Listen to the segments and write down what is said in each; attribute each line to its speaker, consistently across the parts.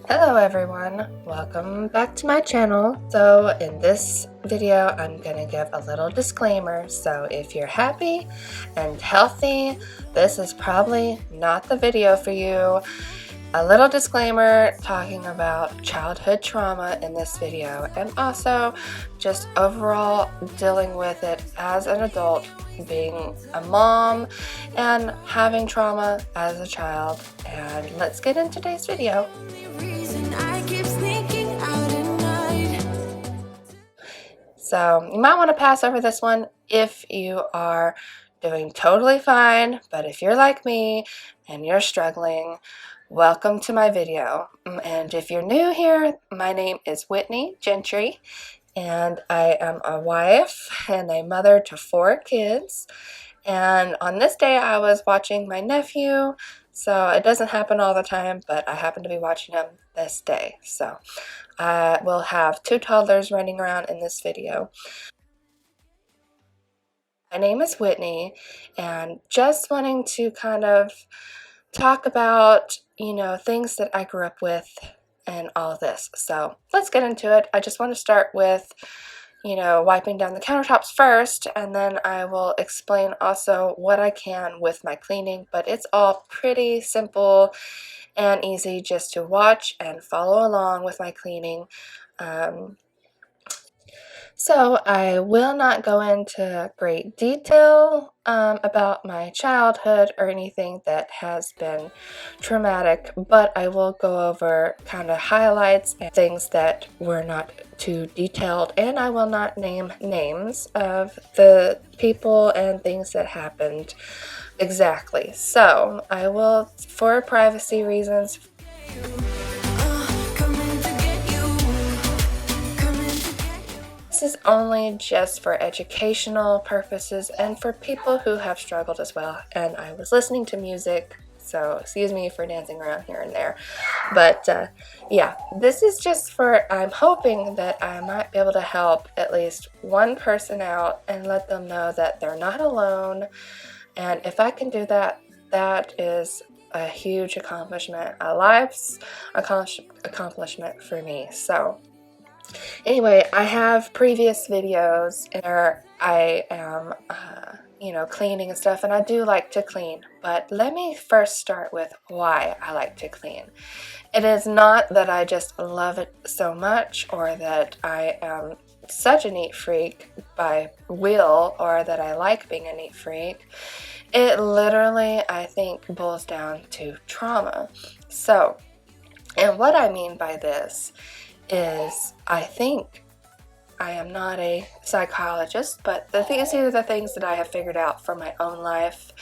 Speaker 1: Hello everyone, welcome back to my channel. So in this video I'm gonna give a little disclaimer. So if you're happy and healthy, this is probably not the video for you. A little disclaimer talking about childhood trauma in this video, and also just overall dealing with it as an adult, being a mom and having trauma as a child. And let's get into today's video. So you might want to pass over this one if you are doing totally fine, but if you're like me and you're struggling, welcome to my video. And if you're new here, my name is Whitney Gentry, and I am a wife and a mother to 4 kids. And on this day I was watching my nephew, so it doesn't happen all the time, but I happen to be watching him this day. So I will have 2 toddlers running around in this video. My name is Whitney, and just wanting to kind of talk about, things that I grew up with and all of this. So let's get into it. I just want to start with, wiping down the countertops first, and then I will explain also what I can with my cleaning, but it's all pretty simple and easy just to watch and follow along with my cleaning. So I will not go into great detail about my childhood or anything that has been traumatic, but I will go over kind of highlights and things that were not too detailed, and I will not name names of the people and things that happened exactly. So I will, for privacy reasons, this is only just for educational purposes and for people who have struggled as well. And I was listening to music, so excuse me for dancing around here and there. But yeah, this is just for, I'm hoping that I might be able to help at least one person out and let them know that they're not alone. And if I can do that, that is a huge accomplishment, a life's accomplishment for me. So anyway, I have previous videos where I am, cleaning and stuff, and I do like to clean. But let me first start with why I like to clean. It is not that I just love it so much, or that I am such a neat freak by will, or that I like being a neat freak. It literally, I think, boils down to trauma. So, and what I mean by this is, I think, I am not a psychologist, but these are the things that I have figured out for my own life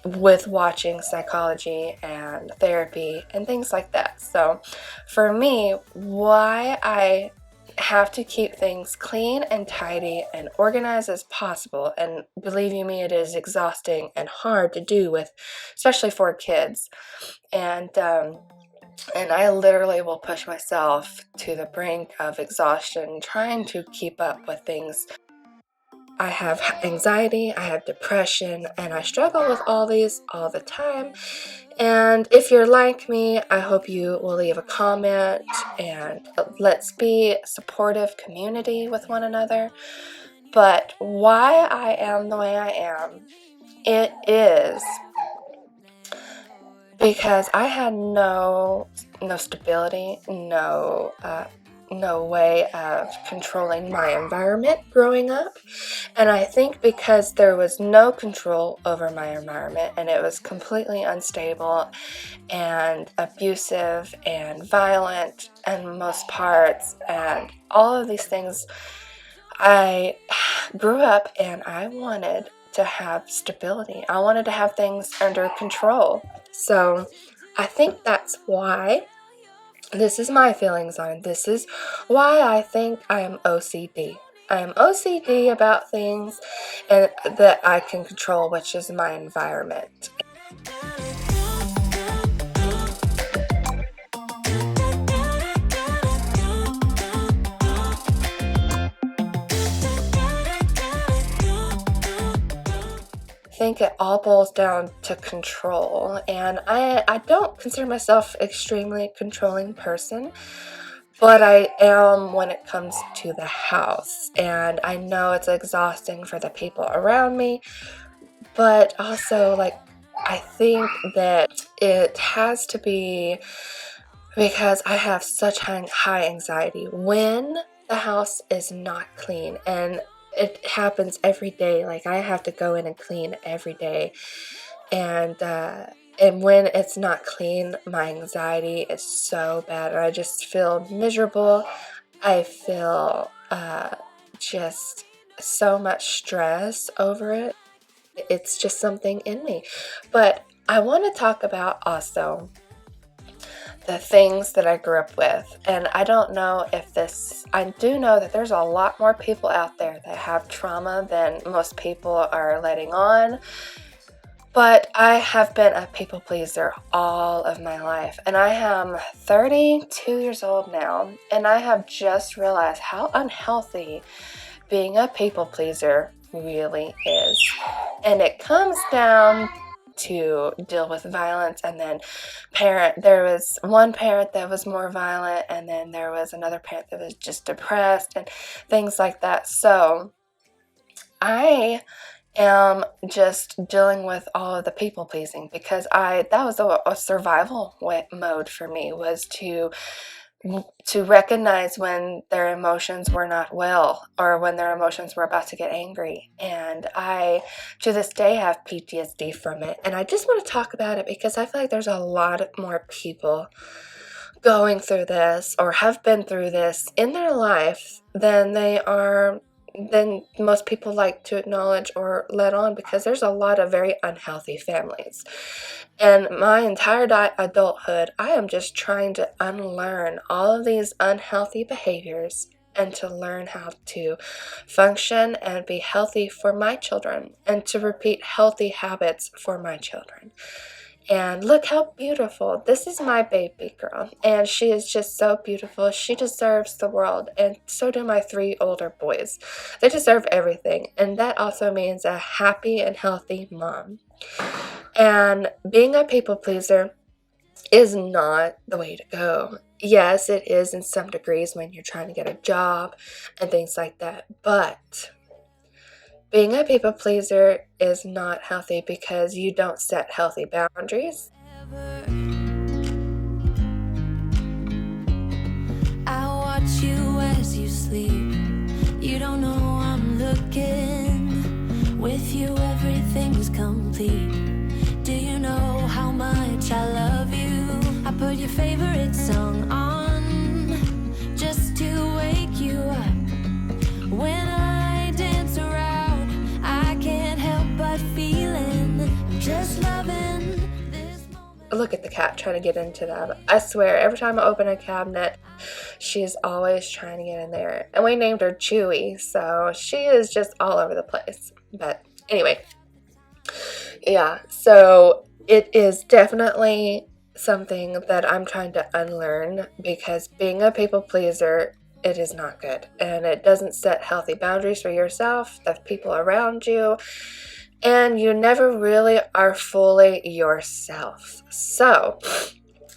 Speaker 1: with watching psychology and therapy and things like that. So for me, why I have to keep things clean and tidy and organized as possible, and believe you me, it is exhausting and hard to do with, especially for kids. And I literally will push myself to the brink of exhaustion trying to keep up with things. I have anxiety, I have depression, and I struggle with all these all the time. And if you're like me, I hope you will leave a comment, and let's be a supportive community with one another. But why I am the way I am, it is because I had no stability, no way of controlling my environment growing up. And I think because there was no control over my environment, and it was completely unstable and abusive and violent in most parts, and all of these things, I grew up and I wanted to have stability. I wanted to have things under control. So I think that's why, this is my feelings on it, this is why I think I am OCD. I am OCD about things and that I can control, which is my environment. think it all boils down to control, and I don't consider myself an extremely controlling person, but I am when it comes to the house, and I know it's exhausting for the people around me, but also, like, I think that it has to be because I have such high anxiety when the house is not clean, and it happens every day. Like, I have to go in and clean every day, and when it's not clean, my anxiety is so bad, and I just feel miserable. I feel just so much stress over it. It's just something in me. But I want to talk about also the things that I grew up with. And I don't know if I do know that there's a lot more people out there that have trauma than most people are letting on. But I have been a people pleaser all of my life. And I am 32 years old now. And I have just realized how unhealthy being a people pleaser really is. And it comes down to deal with violence, and then there was one parent that was more violent, and then there was another parent that was just depressed and things like that. So I am just dealing with all of the people pleasing because that was a survival mode for me, was to recognize when their emotions were not well, or when their emotions were about to get angry. And I, to this day, have PTSD from it. And I just want to talk about it because I feel like there's a lot more people going through this or have been through this in their life than most people like to acknowledge or let on, because there's a lot of very unhealthy families. And my entire adulthood, I am just trying to unlearn all of these unhealthy behaviors and to learn how to function and be healthy for my children, and to repeat healthy habits for my children. And look how beautiful. This is my baby girl, and she is just so beautiful. She deserves the world, and so do my 3 older boys. They deserve everything, and that also means a happy and healthy mom. And being a people pleaser is not the way to go. Yes, it is in some degrees when you're trying to get a job and things like that, but being a people pleaser is not healthy because you don't set healthy boundaries.
Speaker 2: I watch you as you sleep. You don't know I'm looking. With you everything's complete. Do you know how much I love you? I put your favorite song on just to wake you up. When I dance around, I can't help but feeling I'm just loving this moment.
Speaker 1: Look at the cat trying to get into that. I swear, every time I open a cabinet, she's always trying to get in there. And we named her Chewy, so she is just all over the place. But anyway, yeah, so it is definitely something that I'm trying to unlearn, because being a people pleaser, it is not good. And it doesn't set healthy boundaries for yourself, the people around you, and you never really are fully yourself. So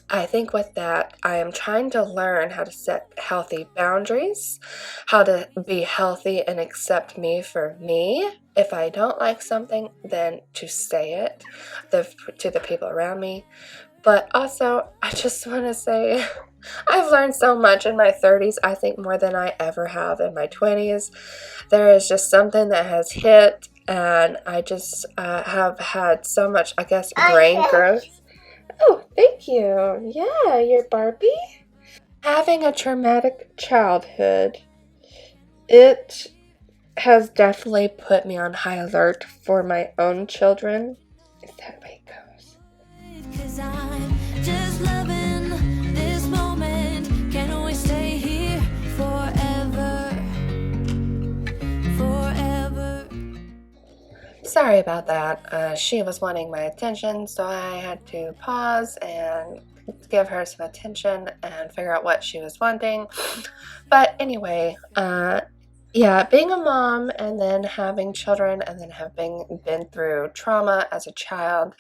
Speaker 1: I think with that, I am trying to learn how to set healthy boundaries, how to be healthy and accept me for me. If I don't like something, then to say it to the people around me. But also, I just want to say, I've learned so much in my 30s, I think more than I ever have in my 20s. There is just something that has hit, and I just have had so much, I guess, brain growth. Oh, thank you. Yeah, you're Barbie. Having a traumatic childhood, it has definitely put me on high alert for my own children. Is that way it goes?
Speaker 2: 'Cause I'm just loving this moment. Can we stay here forever? Forever.
Speaker 1: Sorry about that. She was wanting my attention, so I had to pause and give her some attention and figure out what she was wanting. But anyway, yeah, being a mom and then having children and then having been through trauma as a child,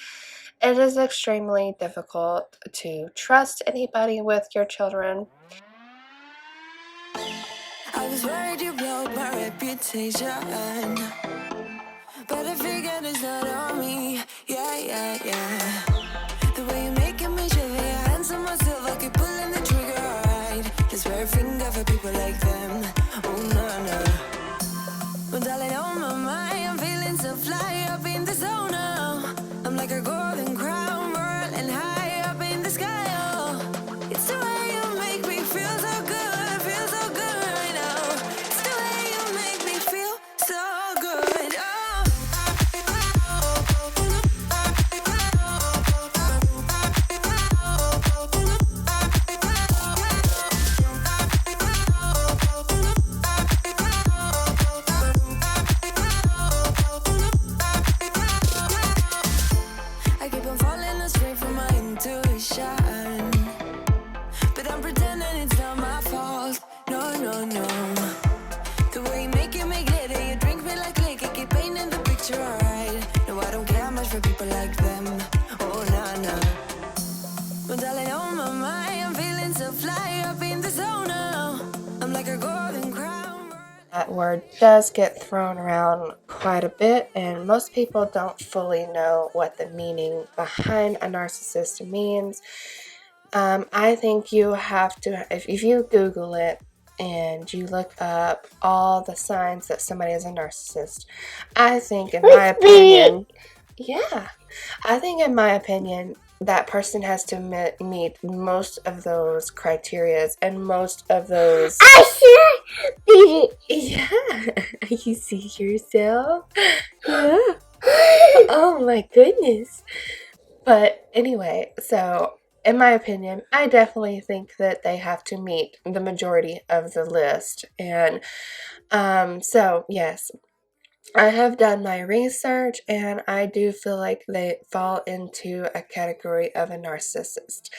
Speaker 1: it is extremely difficult to trust anybody with your children.
Speaker 2: I was worried you blowed my reputation, but I figured it's not on me. Yeah. The way you're making me shiver, your hands on myself, I keep pulling the trigger, alright. Just wear a finger for people like them. Oh, no. Well, darling, on my mind, I'm feeling so fly up in the zone now. I'm like a golden crown, whirling high up in the sky, oh. It's the way you make me feel so good right now. It's the way you make me feel so good, oh. I keep on falling astray from my intuition, but I'm pretending it's not my fault. No. The way you make glitter, you drink me like liquor, keep painting the picture, alright. No, I don't care much for people like them. Oh, no. Well, darling, on my mind, I'm feeling so fly up in the zone now. I'm like a golden crown.
Speaker 1: That word does get thrown around quite a bit, and most people don't fully know what the meaning behind a narcissist means. I think you have to, if you Google it and you look up all the signs that somebody is a narcissist, I think in my opinion, that person has to meet most of those criterias and most of those. Yeah, you see yourself? Yeah. Oh my goodness. But anyway, so in my opinion, I definitely think that they have to meet the majority of the list. And so, yes, I have done my research and I do feel like they fall into a category of a narcissist.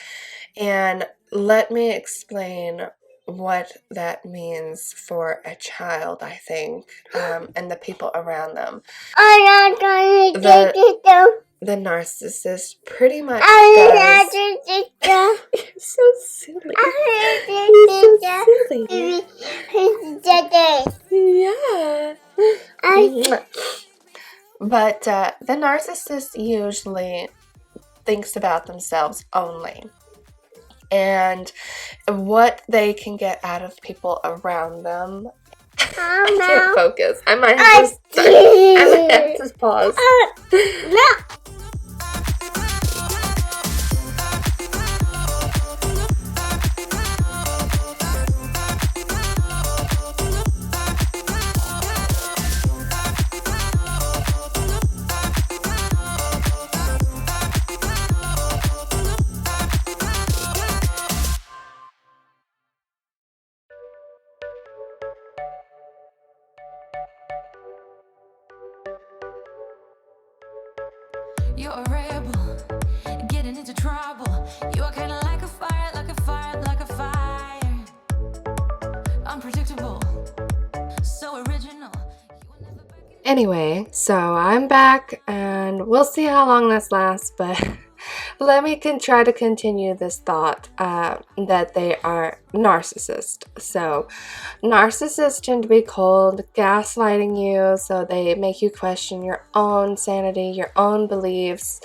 Speaker 1: And let me explain what that means for a child, I think, and the people around them. The narcissist pretty much does. You're so silly. You're so silly. Yeah. But the narcissist usually thinks about themselves only and what they can get out of people around them. I can't focus. I might have to pause.
Speaker 2: You're a rebel, getting into trouble. You are kinda like a fire, like a fire, like a fire. Unpredictable, so original.
Speaker 1: Anyway, so I'm back and we'll see how long this lasts, but let me try to continue this thought that they are narcissists. So narcissists tend to be cold, gaslighting you, so they make you question your own sanity, your own beliefs,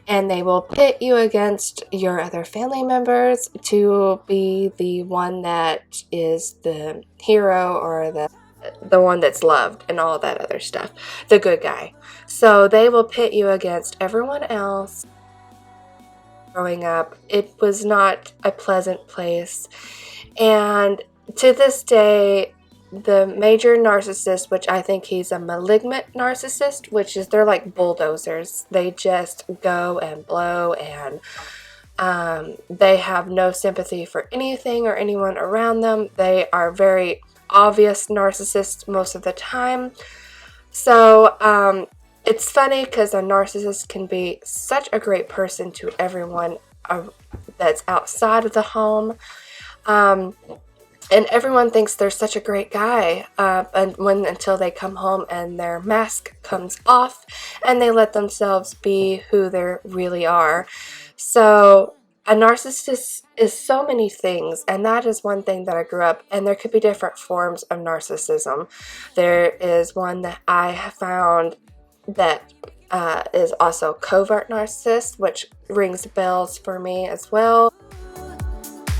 Speaker 1: and they will pit you against your other family members to be the one that is the hero or the one that's loved and all that other stuff, the good guy. So they will pit you against everyone else. Growing up, it was not a pleasant place, and to this day, the major narcissist, which I think he's a malignant narcissist, which is they're like bulldozers. They just go and blow, and they have no sympathy for anything or anyone around them. They are very obvious narcissists most of the time. So it's funny because a narcissist can be such a great person to everyone that's outside of the home. And everyone thinks they're such a great guy until they come home and their mask comes off and they let themselves be who they really are. So a narcissist is so many things, and that is one thing that I grew up, and there could be different forms of narcissism. There is one that I have found that is also covert narcissist, which rings bells for me as well.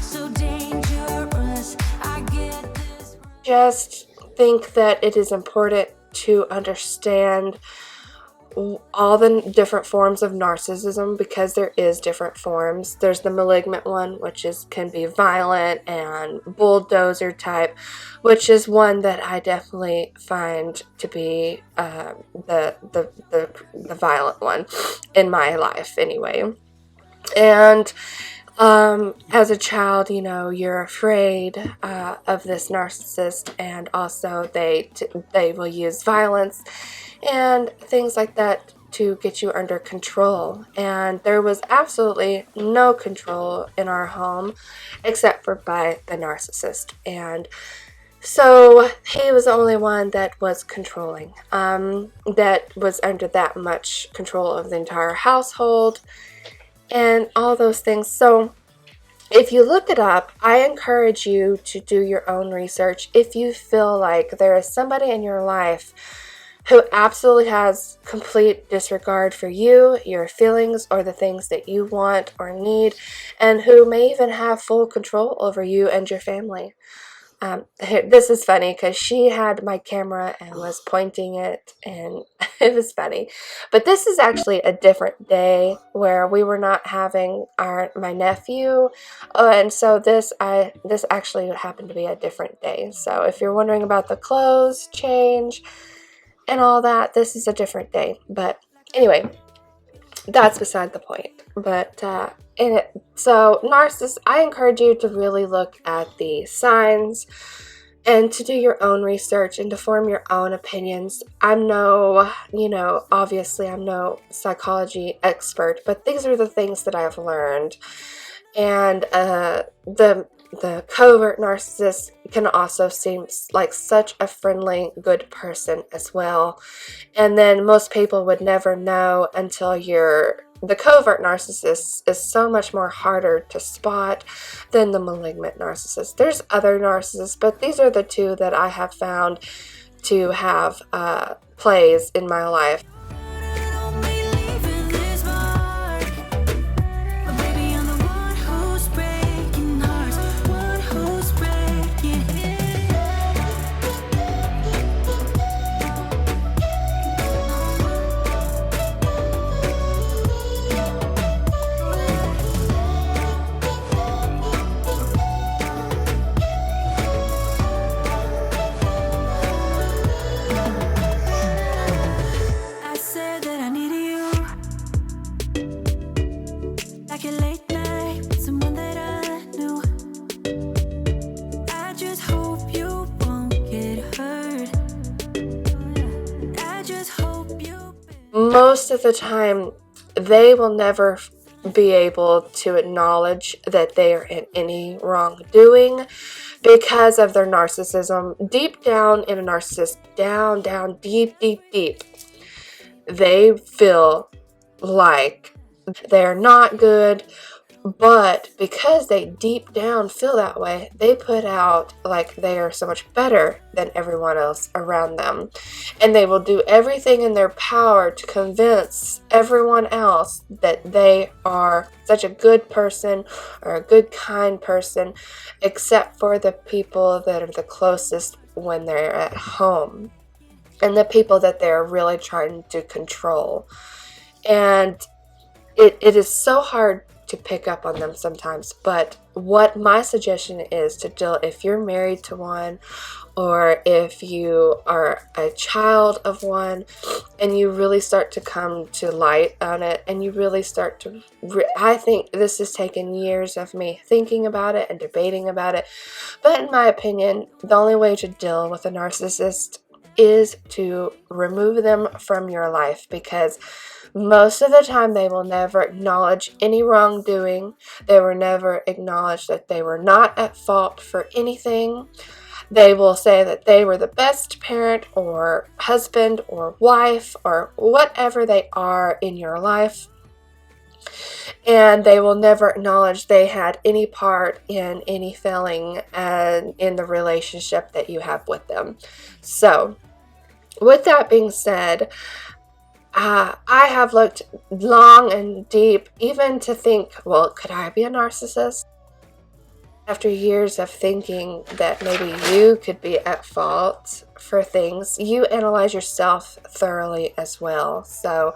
Speaker 2: So dangerous, I get this.
Speaker 1: Just think that it is important to understand all the different forms of narcissism, because there is different forms. There's the malignant one, which can be violent and bulldozer type, which is one that I definitely find to be the violent one in my life anyway. And as a child, you're afraid of this narcissist, and also they will use violence and things like that to get you under control. And there was absolutely no control in our home except for by the narcissist. And so he was the only one that was controlling, that was under that much control of the entire household and all those things. So if you look it up, I encourage you to do your own research. If you feel like there is somebody in your life who absolutely has complete disregard for you, your feelings, or the things that you want or need, and who may even have full control over you and your family. This is funny because she had my camera and was pointing it, and it was funny. But this is actually a different day where we were not having my nephew, and so this actually happened to be a different day. So if you're wondering about the clothes change and all that, this is a different day. But anyway, that's beside the point. But so narcissists, I encourage you to really look at the signs and to do your own research and to form your own opinions. Obviously I'm no psychology expert, but these are the things that I've learned. And the covert narcissist can also seem like such a friendly, good person as well. And then most people would never know until the covert narcissist is so much more harder to spot than the malignant narcissist. There's other narcissists, but these are the two that I have found to have plays in my life. Most of the time, they will never be able to acknowledge that they are in any wrongdoing because of their narcissism. Deep down in a narcissist, down, deep, they feel like they're not good, but because they deep down feel that way, they put out like they are so much better than everyone else around them. And they will do everything in their power to convince everyone else that they are such a good person or a good, kind person, except for the people that are the closest when they're at home and the people that they're really trying to control. And it is so hard to pick up on them sometimes, but what my suggestion is to do, if you're married to one or if you are a child of one and you really start to come to light on it and you really start to I think this has taken years of me thinking about it and debating about it, but in my opinion, the only way to deal with a narcissist is to remove them from your life, because Most of the time, they will never acknowledge any wrongdoing. They will never acknowledge that they were not at fault for anything. They will say that they were the best parent or husband or wife or whatever they are in your life. And they will never acknowledge they had any part in any failing and in the relationship that you have with them. So, with that being said, I have looked long and deep, even to think, well, could I be a narcissist? After years of thinking that maybe you could be at fault for things, you analyze yourself thoroughly as well. So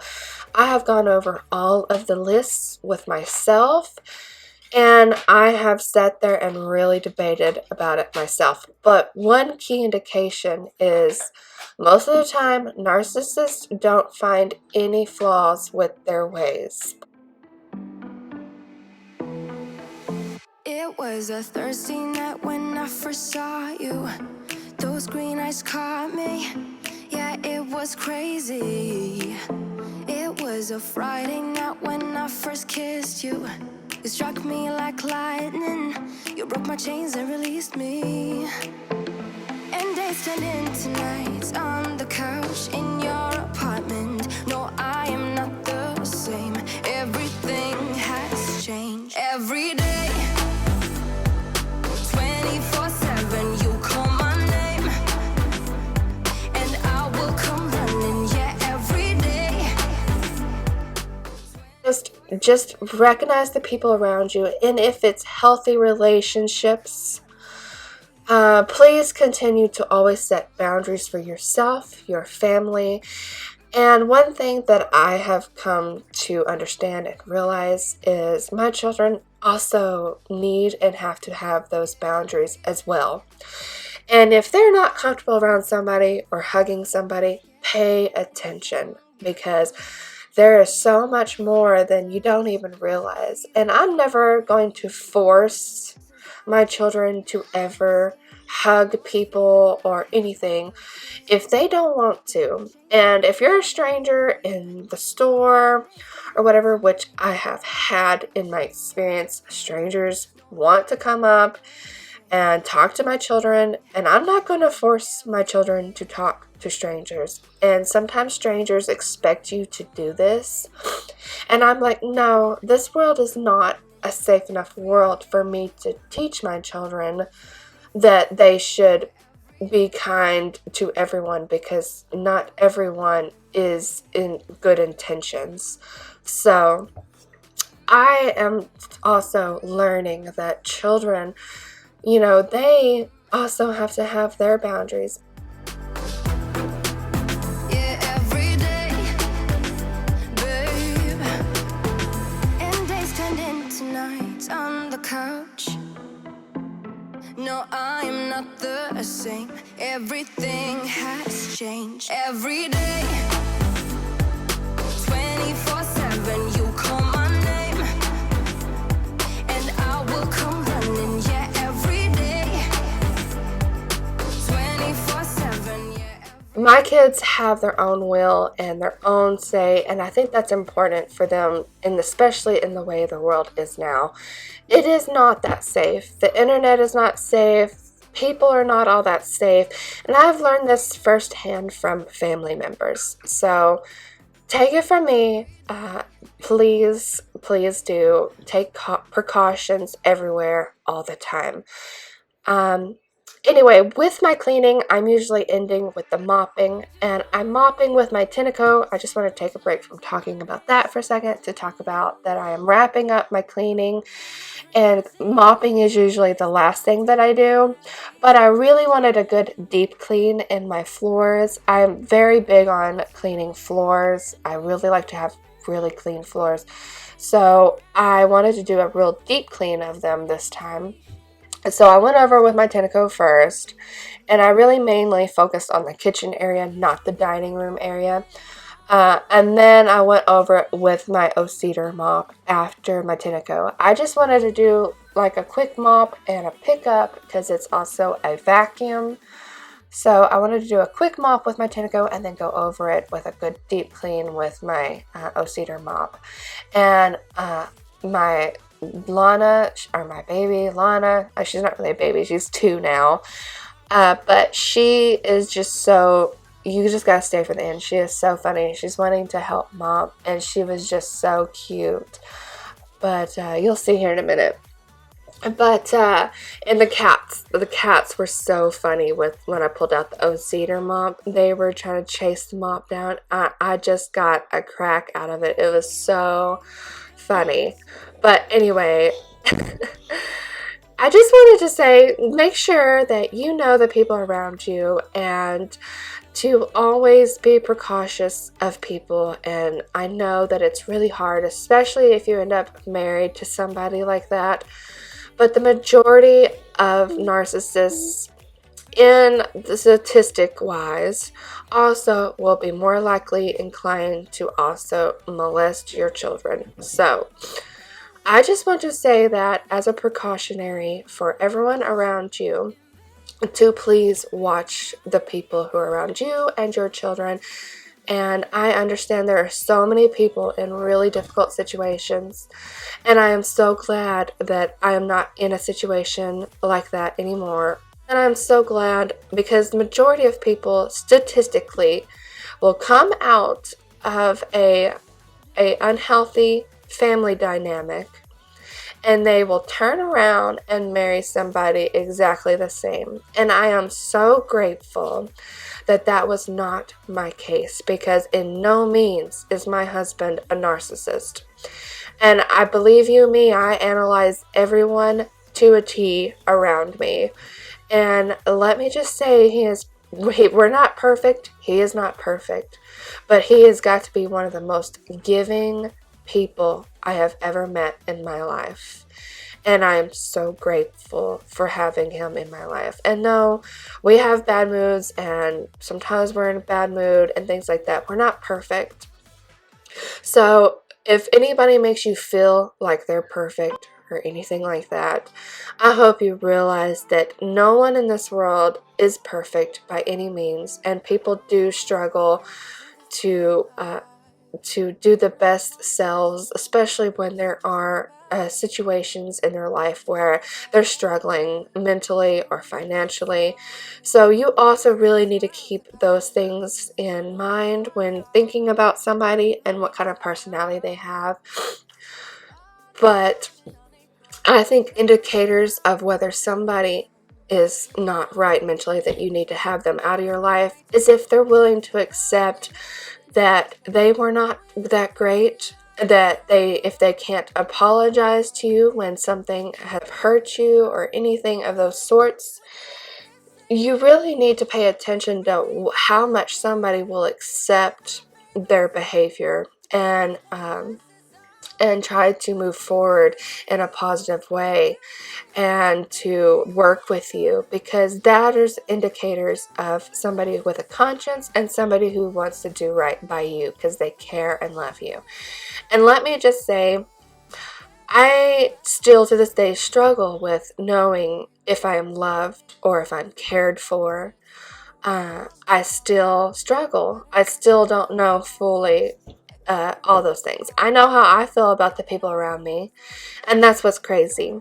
Speaker 1: I have gone over all of the lists with myself, and I have sat there and really debated about it myself. But one key indication is most of the time, narcissists don't find any flaws with their ways.
Speaker 2: It was a Thursday night when I first saw you. Those green eyes caught me. Yeah, it was crazy. It was a Friday night when I first kissed you. You struck me like lightning. You broke my chains and released me. And days turned into nights on the couch in your apartment. No, I am not the same. Everything has changed. Every day 24/7, you call my name, and I will come running, yeah, every day.
Speaker 1: Just recognize the people around you, and if it's healthy relationships, please continue to always set boundaries for yourself, your family. And one thing that I have come to understand and realize is my children also need and have to have those boundaries as well. And if they're not comfortable around somebody or hugging somebody, pay attention, because there is so much more than you don't even realize. And I'm never going to force my children to ever hug people or anything if they don't want to. And if you're a stranger in the store or whatever, which I have had in my experience, strangers want to come up and talk to my children, and I'm not going to force my children to talk to strangers. And sometimes strangers expect you to do this, and I'm like, no, this world is not a safe enough world for me to teach my children that they should be kind to everyone, because not everyone is in good intentions. So I am also learning that children, they also have to have their boundaries.
Speaker 2: Yeah, every day, babe. And days turned into nights on the couch. No, I am not the same. Everything has changed. Every day 24/7, you call my name, and I will come running, yeah, every day 24/7, yeah.
Speaker 1: My kids have their own will and their own say, and I think that's important for them, and especially in the way the world is now. It is not that safe. The internet is not safe. People are not all that safe. And I've learned this firsthand from family members. So take it from me. Please do take precautions everywhere, all the time. Anyway, with my cleaning, I'm usually ending with the mopping, and I'm mopping with my Tinaco. I just want to take a break from talking about that for a second to talk about that I am wrapping up my cleaning, and mopping is usually the last thing that I do, but I really wanted a good deep clean in my floors. I'm very big on cleaning floors. I really like to have really clean floors, so I wanted to do a real deep clean of them this time. So I went over with my Tinaco first, and I really mainly focused on the kitchen area, not the dining room area. And then I went over with my O-Cedar mop after my Tinaco. I just wanted to do like a quick mop and a pickup because it's also a vacuum. So I wanted to do a quick mop with my Tinaco and then go over it with a good deep clean with my O-Cedar mop. And my Lana, or my baby Lana, she's not really a baby, she's 2 now, but she is just so, you just gotta stay for the end. She is so funny. She's wanting to help mop, and she was just so cute. But you'll see here in a minute. But and the cats were so funny with when I pulled out the O-Cedar mop. They were trying to chase the mop down. I just got a crack out of it. It was so funny. But anyway, I just wanted to say, make sure that you know the people around you and to always be precautious of people. And I know that it's really hard, especially if you end up married to somebody like that. But the majority of narcissists, in the statistic wise, also will be more likely inclined to also molest your children. So I just want to say that as a precautionary for everyone around you, to please watch the people who are around you and your children. And I understand there are so many people in really difficult situations, and I am so glad that I am not in a situation like that anymore. And I'm so glad because the majority of people statistically will come out of a unhealthy family dynamic, and they will turn around and marry somebody exactly the same. And I am so grateful that that was not my case, because in no means is my husband a narcissist. And I believe you me, I analyze everyone to a T around me. And let me just say, we're not perfect. He is not perfect. But he has got to be one of the most giving people I have ever met in my life. And I am so grateful for having him in my life. And no, we have bad moods, and sometimes we're in a bad mood and things like that. We're not perfect. So if anybody makes you feel like they're perfect or anything like that, I hope you realize that no one in this world is perfect by any means. And people do struggle to do the best selves, especially when there are situations in their life where they're struggling mentally or financially. So you also really need to keep those things in mind when thinking about somebody and what kind of personality they have. But I think indicators of whether somebody is not right mentally, that you need to have them out of your life, is if they're willing to accept that they were not that great, that if they can't apologize to you when something has hurt you or anything of those sorts. You really need to pay attention to how much somebody will accept their behavior and try to move forward in a positive way and to work with you, because that is indicators of somebody with a conscience and somebody who wants to do right by you because they care and love you. And let me just say, I still to this day struggle with knowing if I am loved or if I'm cared for. I still struggle. I still don't know fully all those things. I know how I feel about the people around me, and that's what's crazy.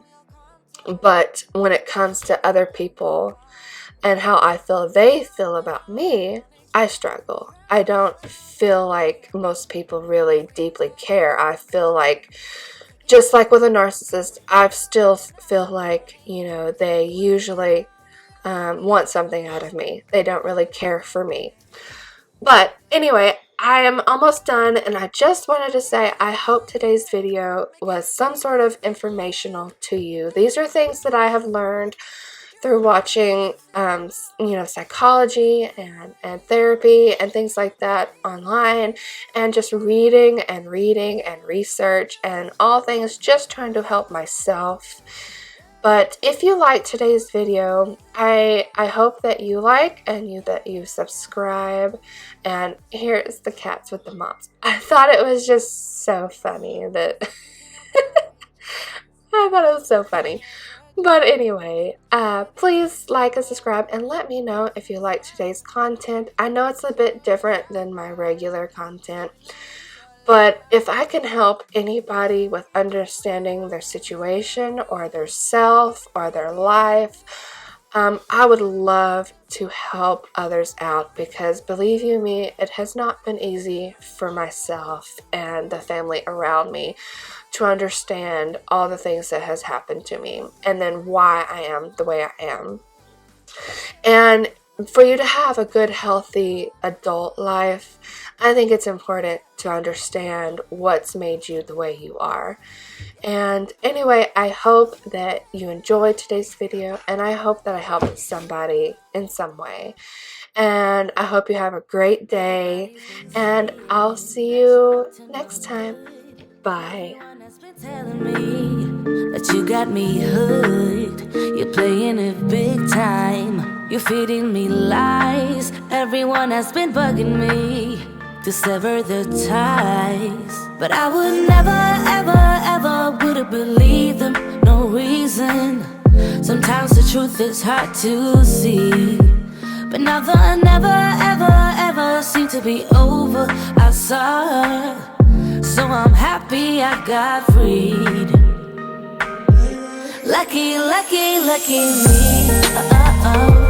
Speaker 1: But when it comes to other people and how I feel they feel about me, I struggle. I don't feel like most people really deeply care. I feel like, just like with a narcissist, I still feel like, they usually want something out of me. They don't really care for me. But anyway, I am almost done, and I just wanted to say I hope today's video was some sort of informational to you. These are things that I have learned through watching, psychology and therapy and things like that online, and just reading and research and all things, just trying to help myself. But if you liked today's video, I hope that you like and that you subscribe. And here's the cats with the mops. I thought it was just so funny that I thought it was so funny. But anyway, please like and subscribe and let me know if you like today's content. I know it's a bit different than my regular content, but if I can help anybody with understanding their situation or their self or their life, I would love to help others out, because believe you me, it has not been easy for myself and the family around me to understand all the things that has happened to me and then why I am the way I am. And for you to have a good, healthy adult life, I think it's important to understand what's made you the way you are. And anyway, I hope that you enjoyed today's video, and I hope that I helped somebody in some way. And I hope you have a great day, and I'll see you next time. Bye.
Speaker 2: Telling me that you got me hooked, you're playing it big time, you're feeding me lies. Everyone has been bugging me to sever the ties, but I would never, ever, ever would have believed them, no reason. Sometimes the truth is hard to see, but now the never, ever, ever seemed to be over. I saw her, so I'm happy I got freed. Lucky, lucky, lucky me.